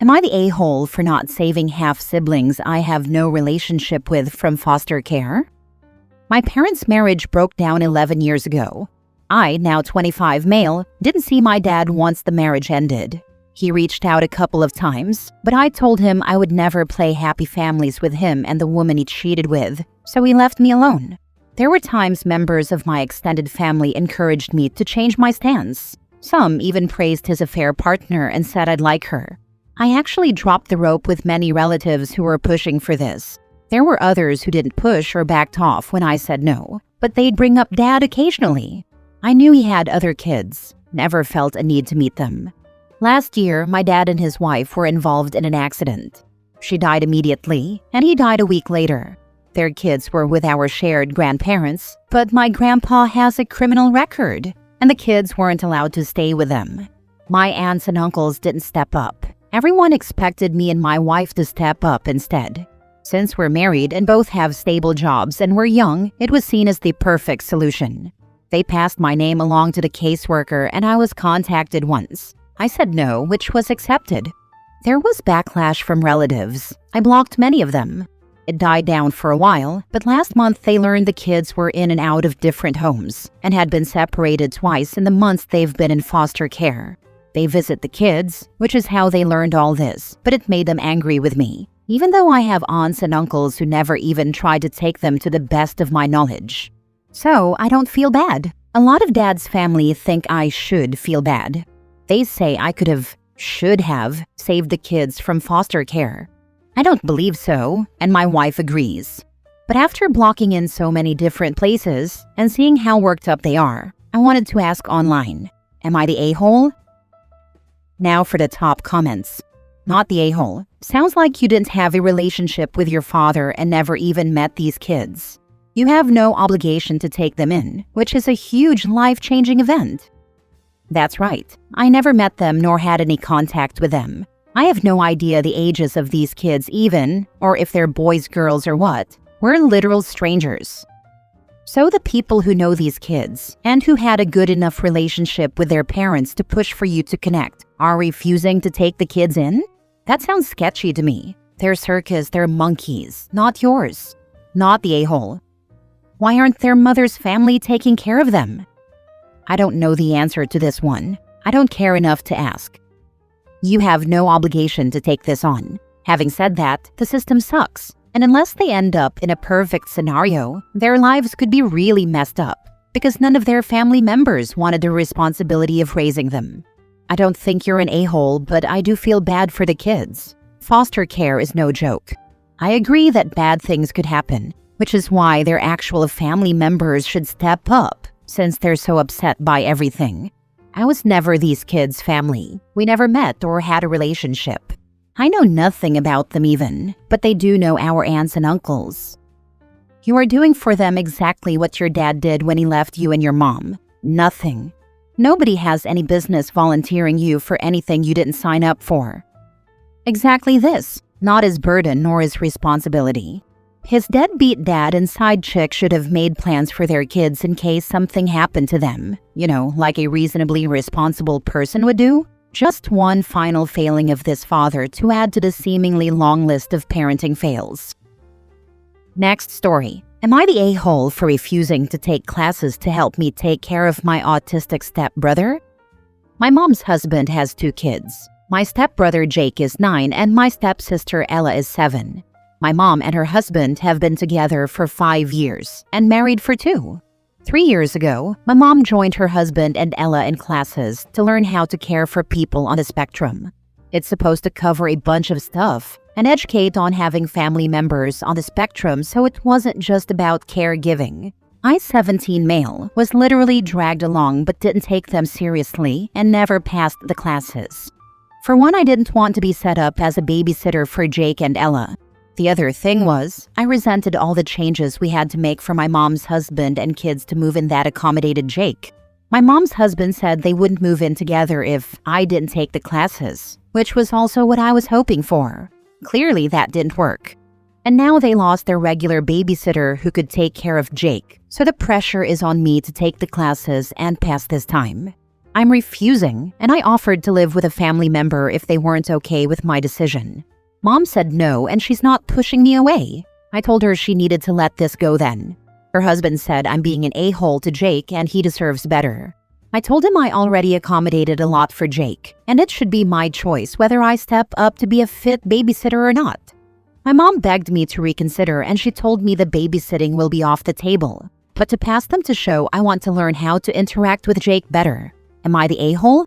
Am I the a-hole for not saving half-siblings I have no relationship with from foster care? My parents' marriage broke down 11 years ago. I, now 25 male, didn't see my dad once the marriage ended. He reached out a couple of times, but I told him I would never play happy families with him and the woman he cheated with, so he left me alone. There were times members of my extended family encouraged me to change my stance. Some even praised his affair partner and said I'd like her. I actually dropped the rope with many relatives who were pushing for this. There were others who didn't push or backed off when I said no, but they'd bring up Dad occasionally. I knew he had other kids, never felt a need to meet them. Last year, my dad and his wife were involved in an accident. She died immediately, and he died a week later. Their kids were with our shared grandparents, but my grandpa has a criminal record, and the kids weren't allowed to stay with them. My aunts and uncles didn't step up. Everyone expected me and my wife to step up instead. Since we're married and both have stable jobs and we're young, it was seen as the perfect solution. They passed my name along to the caseworker and I was contacted once. I said no, which was accepted. There was backlash from relatives. I blocked many of them. It died down for a while, but last month they learned the kids were in and out of different homes and had been separated twice in the months they've been in foster care. They visit the kids, which is how they learned all this, but it made them angry with me, even though I have aunts and uncles who never even tried to take them to the best of my knowledge. So I don't feel bad. A lot of Dad's family think I should feel bad. They say I should have saved the kids from foster care. I don't believe so, and my wife agrees. But after blocking in so many different places and seeing how worked up they are, I wanted to ask online, am I the a-hole? Now for the top comments. Not the a-hole. Sounds like you didn't have a relationship with your father and never even met these kids. You have no obligation to take them in, which is a huge life-changing event. That's right. I never met them nor had any contact with them. I have no idea the ages of these kids even, or if they're boys, girls, or what. We're literal strangers. So the people who know these kids, and who had a good enough relationship with their parents to push for you to connect, are refusing to take the kids in? That sounds sketchy to me. They're circus, they're monkeys, not yours. Not the a-hole. Why aren't their mother's family taking care of them? I don't know the answer to this one. I don't care enough to ask. You have no obligation to take this on. Having said that, the system sucks. And unless they end up in a perfect scenario, their lives could be really messed up because none of their family members wanted the responsibility of raising them. I don't think you're an a-hole, but I do feel bad for the kids. Foster care is no joke. I agree that bad things could happen, which is why their actual family members should step up since they're so upset by everything. I was never these kids' family. We never met or had a relationship. I know nothing about them even, but they do know our aunts and uncles. You are doing for them exactly what your dad did when he left you and your mom. Nothing. Nobody has any business volunteering you for anything you didn't sign up for. Exactly this, not his burden nor his responsibility. His deadbeat dad and side chick should have made plans for their kids in case something happened to them, like a reasonably responsible person would do. Just one final failing of this father to add to the seemingly long list of parenting fails. Next story. Am I the a-hole for refusing to take classes to help me take care of my autistic stepbrother? My mom's husband has 2 kids. My stepbrother Jake is 9 and my stepsister Ella is 7. My mom and her husband have been together for 5 years and married for 2. 3 years ago, my mom joined her husband and Ella in classes to learn how to care for people on the spectrum. It's supposed to cover a bunch of stuff and educate on having family members on the spectrum, so it wasn't just about caregiving. I, 17 male, was literally dragged along but didn't take them seriously and never passed the classes. For one, I didn't want to be set up as a babysitter for Jake and Ella. The other thing was, I resented all the changes we had to make for my mom's husband and kids to move in that accommodated Jake. My mom's husband said they wouldn't move in together if I didn't take the classes, which was also what I was hoping for. Clearly that didn't work. And now they lost their regular babysitter who could take care of Jake, so the pressure is on me to take the classes and pass this time. I'm refusing, and I offered to live with a family member if they weren't okay with my decision. Mom said no, and she's not pushing me away. I told her she needed to let this go then. Her husband said I'm being an a-hole to Jake and he deserves better. I told him I already accommodated a lot for Jake, and it should be my choice whether I step up to be a fit babysitter or not. My mom begged me to reconsider, and she told me the babysitting will be off the table. But to pass them to show I want to learn how to interact with Jake better. Am I the a-hole?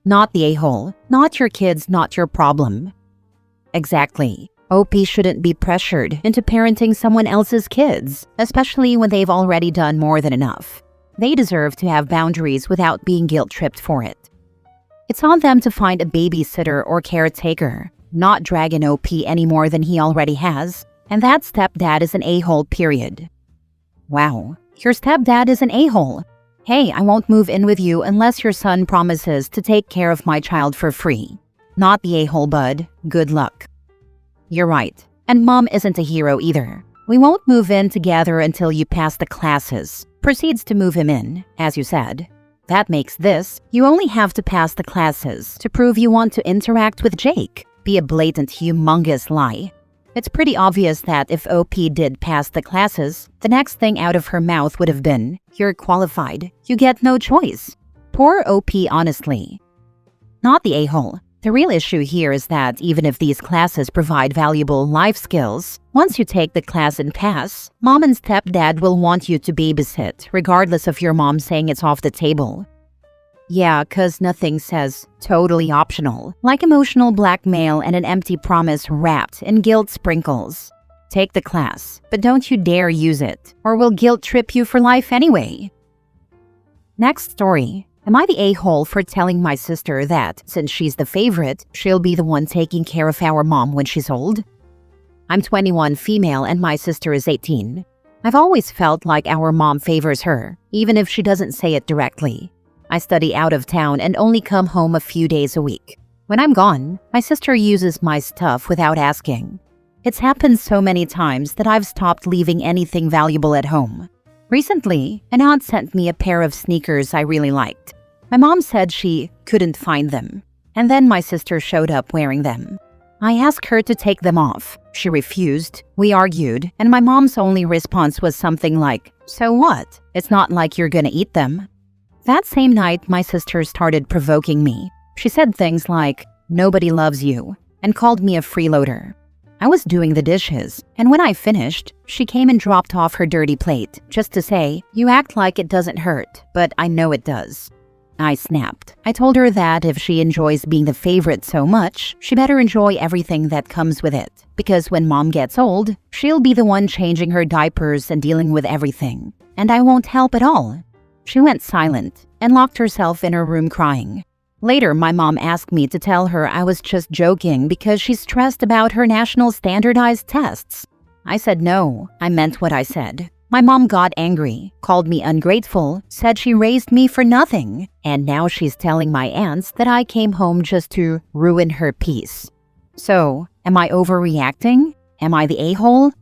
Not the a-hole. Not your kids, not your problem. Exactly. OP shouldn't be pressured into parenting someone else's kids, especially when they've already done more than enough. They deserve to have boundaries without being guilt-tripped for it. It's on them to find a babysitter or caretaker, not drag an OP any more than he already has, and that stepdad is an a-hole, period. Wow, your stepdad is an a-hole. Hey, I won't move in with you unless your son promises to take care of my child for free. Not the a-hole, bud. Good luck. You're right. And mom isn't a hero either. We won't move in together until you pass the classes. Proceeds to move him in, as you said. That makes this, you only have to pass the classes to prove you want to interact with Jake. Be a blatant, humongous lie. It's pretty obvious that if OP did pass the classes, the next thing out of her mouth would have been, "You're qualified. You get no choice." Poor OP, honestly. Not the a-hole. The real issue here is that even if these classes provide valuable life skills, once you take the class and pass, mom and stepdad will want you to babysit, regardless of your mom saying it's off the table. Yeah, 'cause nothing says totally optional, like emotional blackmail and an empty promise wrapped in guilt sprinkles. Take the class, but don't you dare use it, or we'll guilt trip you for life anyway. Next story. Am I the a-hole for telling my sister that, since she's the favorite, she'll be the one taking care of our mom when she's old? I'm 21 female and my sister is 18. I've always felt like our mom favors her, even if she doesn't say it directly. I study out of town and only come home a few days a week. When I'm gone, my sister uses my stuff without asking. It's happened so many times that I've stopped leaving anything valuable at home. Recently, an aunt sent me a pair of sneakers I really liked. My mom said she couldn't find them, and then my sister showed up wearing them. I asked her to take them off. She refused, we argued, and my mom's only response was something like, "So what? It's not like you're gonna eat them." That same night, my sister started provoking me. She said things like, "Nobody loves you," and called me a freeloader. I was doing the dishes, and when I finished, she came and dropped off her dirty plate, just to say, "You act like it doesn't hurt, but I know it does." I snapped. I told her that if she enjoys being the favorite so much, she better enjoy everything that comes with it, because when mom gets old, she'll be the one changing her diapers and dealing with everything, and I won't help at all. She went silent and locked herself in her room crying. Later, my mom asked me to tell her I was just joking because she's stressed about her national standardized tests. I said no, I meant what I said. My mom got angry, called me ungrateful, said she raised me for nothing, and now she's telling my aunts that I came home just to ruin her peace. So, am I overreacting? Am I the a-hole?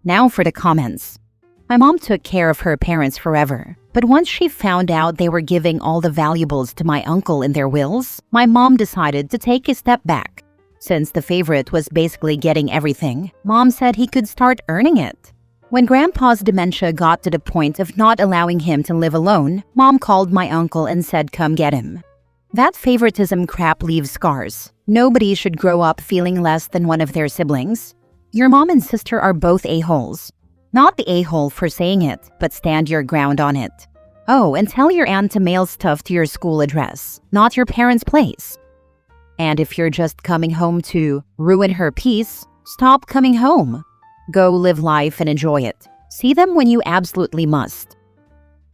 Now for the comments. My mom took care of her parents forever, but once she found out they were giving all the valuables to my uncle in their wills, my mom decided to take a step back. Since the favorite was basically getting everything, mom said he could start earning it. When Grandpa's dementia got to the point of not allowing him to live alone, mom called my uncle and said come get him. That favoritism crap leaves scars. Nobody should grow up feeling less than one of their siblings. Your mom and sister are both a-holes. Not the a-hole for saying it, but stand your ground on it. Oh, and tell your aunt to mail stuff to your school address, not your parents' place. And if you're just coming home to ruin her peace, stop coming home. Go live life and enjoy it. See them when you absolutely must.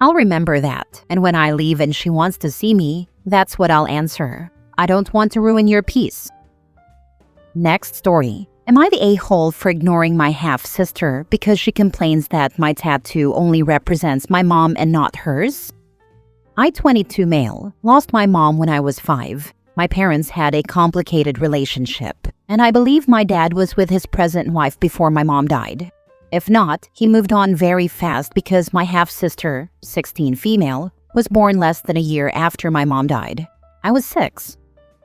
I'll remember that, and when I leave and she wants to see me, that's what I'll answer. I don't want to ruin your peace. Next story. Am I the a-hole for ignoring my half-sister because she complains that my tattoo only represents my mom and not hers? I, 22 male, lost my mom when I was 5. My parents had a complicated relationship, and I believe my dad was with his present wife before my mom died. If not, he moved on very fast because my half-sister, 16 female, was born less than a year after my mom died. I was 6.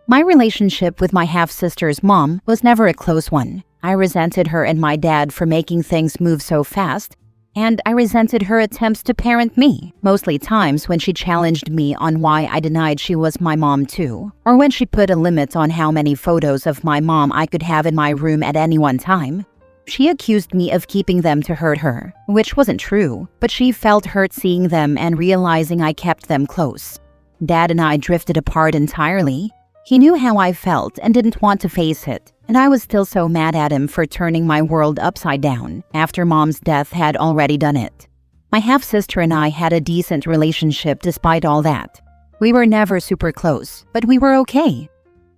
My relationship with my half-sister's mom was never a close one. I resented her and my dad for making things move so fast, and I resented her attempts to parent me, mostly times when she challenged me on why I denied she was my mom too, or when she put a limit on how many photos of my mom I could have in my room at any one time. She accused me of keeping them to hurt her, which wasn't true, but she felt hurt seeing them and realizing I kept them close. Dad and I drifted apart entirely. He knew how I felt and didn't want to face it, and I was still so mad at him for turning my world upside down after Mom's death had already done it. My half-sister and I had a decent relationship despite all that. We were never super close, but we were okay.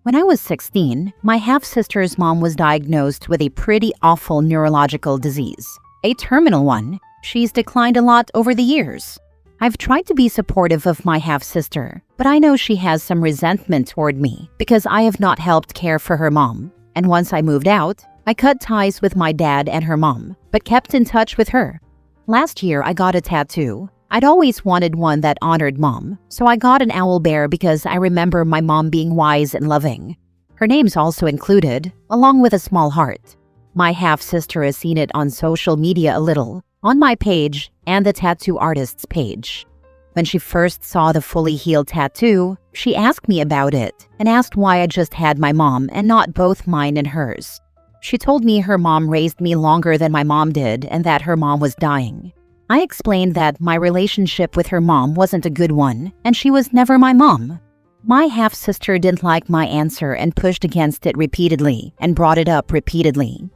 When I was 16, my half-sister's mom was diagnosed with a pretty awful neurological disease, a terminal one. She's declined a lot over the years. I've tried to be supportive of my half-sister, but I know she has some resentment toward me because I have not helped care for her mom. And once I moved out, I cut ties with my dad and her mom, but kept in touch with her. Last year, I got a tattoo. I'd always wanted one that honored Mom, so I got an owl bear because I remember my mom being wise and loving. Her name's also included, along with a small heart. My half-sister has seen it on social media a little, on my page and the tattoo artist's page. When she first saw the fully healed tattoo, she asked me about it and asked why I just had my mom and not both mine and hers. She told me her mom raised me longer than my mom did and that her mom was dying. I explained that my relationship with her mom wasn't a good one, and she was never my mom. My half-sister didn't like my answer and pushed against it repeatedly and brought it up repeatedly.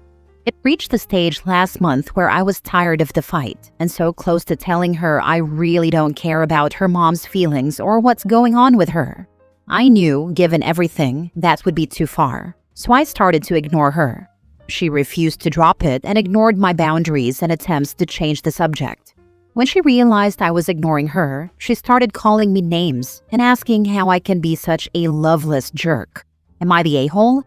It reached the stage last month where I was tired of the fight and so close to telling her I really don't care about her mom's feelings or what's going on with her. I knew, given everything, that would be too far, so I started to ignore her. She refused to drop it and ignored my boundaries and attempts to change the subject. When she realized I was ignoring her, she started calling me names and asking how I can be such a loveless jerk. Am I the a-hole?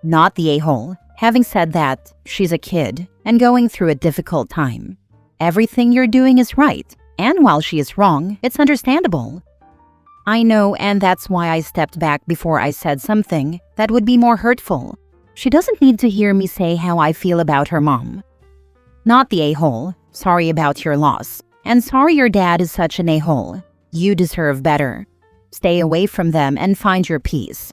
Not the a-hole. Having said that, she's a kid and going through a difficult time. Everything you're doing is right, and while she is wrong, it's understandable. I know, and that's why I stepped back before I said something that would be more hurtful. She doesn't need to hear me say how I feel about her mom. Not the a-hole. Sorry about your loss. And sorry your dad is such an a-hole. You deserve better. Stay away from them and find your peace.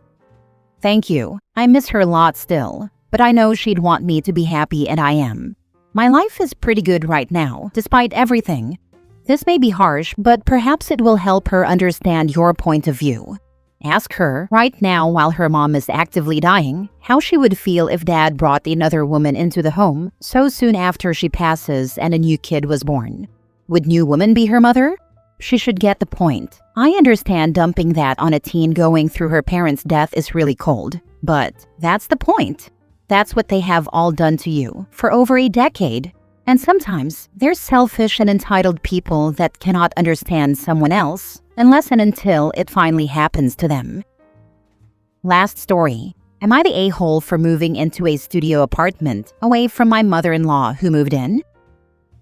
Thank you. I miss her a lot still, but I know she'd want me to be happy and I am. My life is pretty good right now, despite everything. This may be harsh, but perhaps it will help her understand your point of view. Ask her, right now while her mom is actively dying, how she would feel if dad brought another woman into the home so soon after she passes and a new kid was born. Would new woman be her mother? She should get the point. I understand dumping that on a teen going through her parents' death is really cold, but that's the point. That's what they have all done to you for over a decade. And sometimes they're selfish and entitled people that cannot understand someone else unless and until it finally happens to them. Last story. Am I the a-hole for moving into a studio apartment away from my mother-in-law who moved in?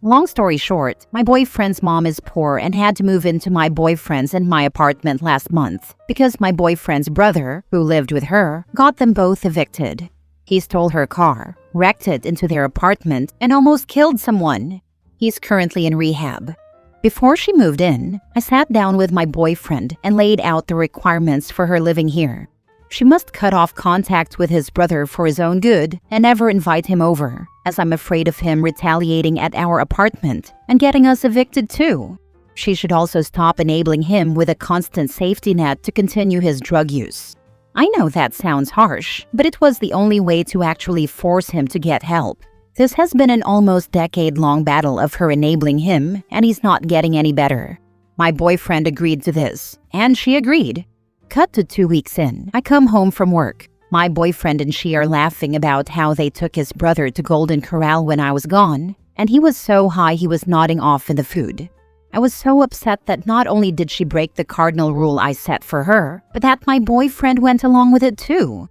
Long story short, my boyfriend's mom is poor and had to move into my boyfriend's and my apartment last month because my boyfriend's brother, who lived with her, got them both evicted. He stole her car, wrecked it into their apartment, and almost killed someone. He's currently in rehab. Before she moved in, I sat down with my boyfriend and laid out the requirements for her living here. She must cut off contact with his brother for his own good and never invite him over, as I'm afraid of him retaliating at our apartment and getting us evicted too. She should also stop enabling him with a constant safety net to continue his drug use. I know that sounds harsh, but it was the only way to actually force him to get help. This has been an almost decade-long battle of her enabling him, and he's not getting any better. My boyfriend agreed to this, and she agreed. Cut to 2 weeks in, I come home from work. My boyfriend and she are laughing about how they took his brother to Golden Corral when I was gone, and he was so high he was nodding off in the food. I was so upset that not only did she break the cardinal rule I set for her, but that my boyfriend went along with it too.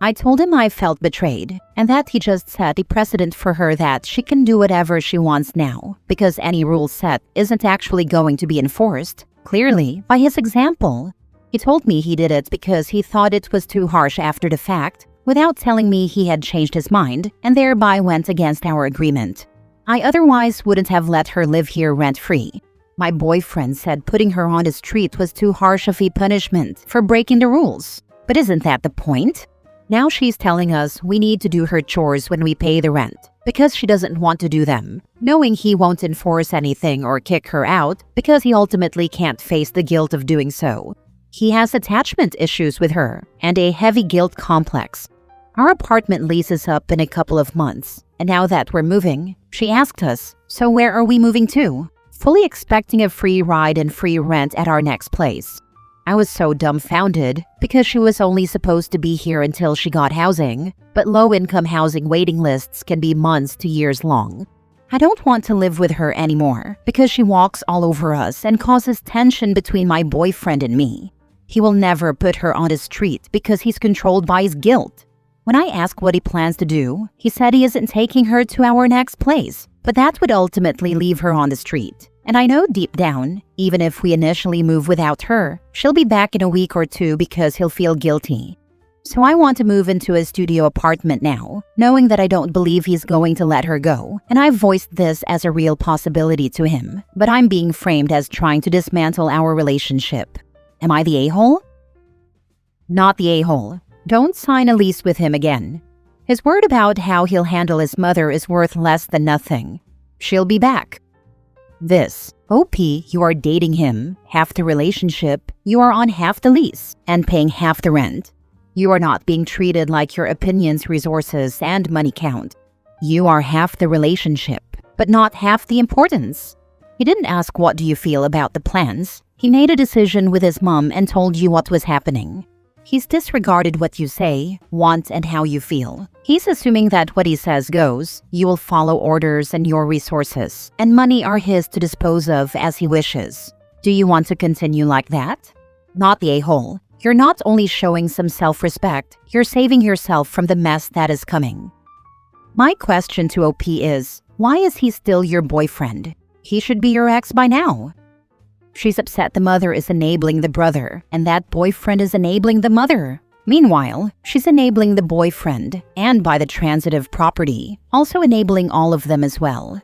I told him I felt betrayed and that he just set a precedent for her that she can do whatever she wants now because any rule set isn't actually going to be enforced, clearly, by his example. He told me he did it because he thought it was too harsh after the fact, without telling me he had changed his mind and thereby went against our agreement. I otherwise wouldn't have let her live here rent-free. My boyfriend said putting her on the street was too harsh of a punishment for breaking the rules. But isn't that the point? Now she's telling us we need to do her chores when we pay the rent because she doesn't want to do them, knowing he won't enforce anything or kick her out because he ultimately can't face the guilt of doing so. He has attachment issues with her and a heavy guilt complex. Our apartment leases up in a couple of months, and now that we're moving, she asked us, so where are we moving to? Fully expecting a free ride and free rent at our next place. I was so dumbfounded because she was only supposed to be here until she got housing, but low-income housing waiting lists can be months to years long. I don't want to live with her anymore because she walks all over us and causes tension between my boyfriend and me. He will never put her on the street because he's controlled by his guilt. When I ask what he plans to do, he said he isn't taking her to our next place, but that would ultimately leave her on the street. And I know deep down, even if we initially move without her, she'll be back in a week or two because he'll feel guilty. So I want to move into a studio apartment now, knowing that I don't believe he's going to let her go, and I've voiced this as a real possibility to him, but I'm being framed as trying to dismantle our relationship. Am I the a-hole? Not the a-hole. Don't sign a lease with him again. His word about how he'll handle his mother is worth less than nothing. She'll be back. This. OP, you are dating him, half the relationship, you are on half the lease, and paying half the rent. You are not being treated like your opinions, resources, and money count. You are half the relationship, but not half the importance. He didn't ask what do you feel about the plans. He made a decision with his mom and told you what was happening. He's disregarded what you say, want, and how you feel. He's assuming that what he says goes, you will follow orders and your resources, and money are his to dispose of as he wishes. Do you want to continue like that? Not the a-hole. You're not only showing some self-respect, you're saving yourself from the mess that is coming. My question to OP is, why is he still your boyfriend? He should be your ex by now. She's upset the mother is enabling the brother, and that boyfriend is enabling the mother. Meanwhile, she's enabling the boyfriend, and by the transitive property, also enabling all of them as well.